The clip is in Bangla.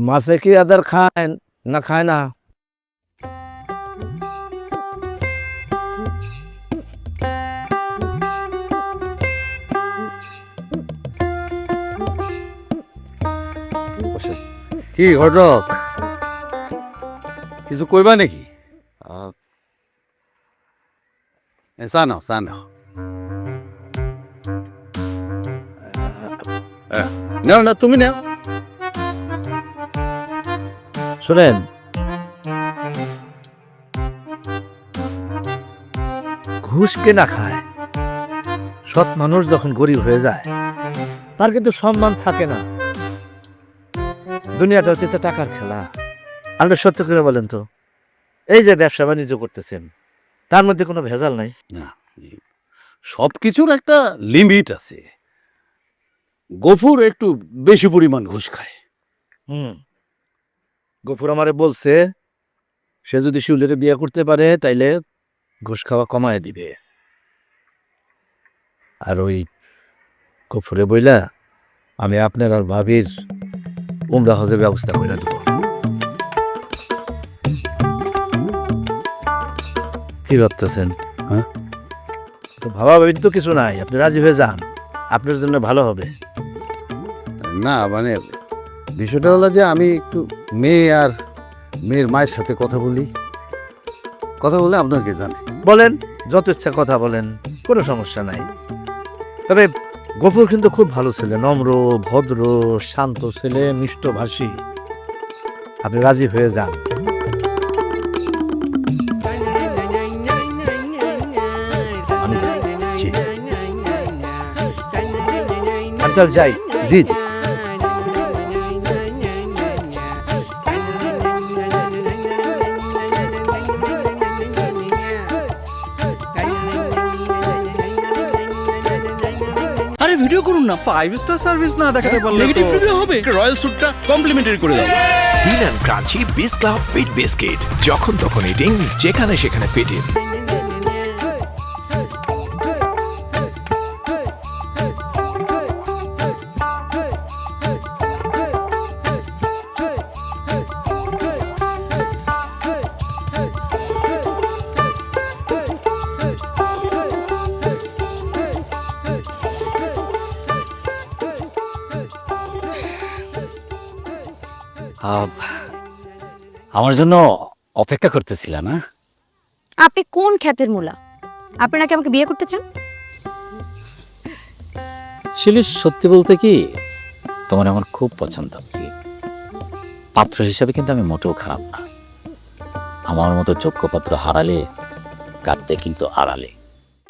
মাছে কি আদার খায় না খায় না? কি ঘটক, কিছু কইবা নাকি? চা নাও, চা নাও। নাও না, তুমি নাও। শোনেন, ঘুষ কে না খায়? সৎ মানুষ যখন গরিব হয়ে যায় তার কিন্তু সম্মান থাকে না। দুনিয়াটা হচ্ছে টাকার খেলা। আপনি সত্য করে বলেন তো, এই যে ব্যবসা বাণিজ্য করতেছেন তার মধ্যে কোনো ভেজাল নাই? না, সব কিছুর একটা লিমিট আছে। গফুর একটু বেশি পরিমাণ ঘুষ খায়। গফুর আমারে বলছে সে যদি শিউলিরে বিয়ে করতে পারে তাইলে ঘুষ খাওয়া কমায় দিবে। আর ওই গফুরে বইলা আমি আপনার আর ভাবির উমরা হজের ব্যবস্থা করে দেব। কি ভাবতেছেন? হ্যাঁ, তো ভাবা ভাবি তো কিছু নাই, আপনি রাজি হয়ে যান, আপনার জন্য ভালো হবে। না মানে বিষয়টা হলো যে আমি একটু মেয়ে আর মেয়ের মায়ের সাথে কথা বলি, কথা বলে আপনার কে জানে। বলেন, যত ইচ্ছা কথা বলেন, কোনো সমস্যা নাই। তবে গফুর কিন্তু খুব ভালো ছেলে, নম্র ভদ্র শান্ত ছেলে, মিষ্টভাষী। আপনি রাজি হয়ে যান। আমি তাহলে যাই। জি জি। আরে ভিডিও করুন না, 5 স্টার সার্ভিস না দেখাতে পারলে নেগেটিভ তো রিভিউ হবে। রয়্যাল স্যুটটা কমপ্লিমেন্টারি করে দাও। থিন অ্যান্ড ক্রাঞ্চি বিস ক্লাব ফিট বিস্কিট, যখন তখন ইটিং, যেখানে সেখানে ফিটিং। আমার জন্য অপেক্ষা করতেছিল না? আপনি কোন খ্যাতের মূলা? আপনি নাকি আমাকে বিয়ে করতে চান? শিলি, সত্যি বলতে কি, তোমার আমার খুব পছন্দ। পাত্র হিসাবে কিন্তু আমি মোটেও খারাপ না। আমার মতো যোগ্য পাত্র হারালে কাঁদতে কিন্তু আড়ালে।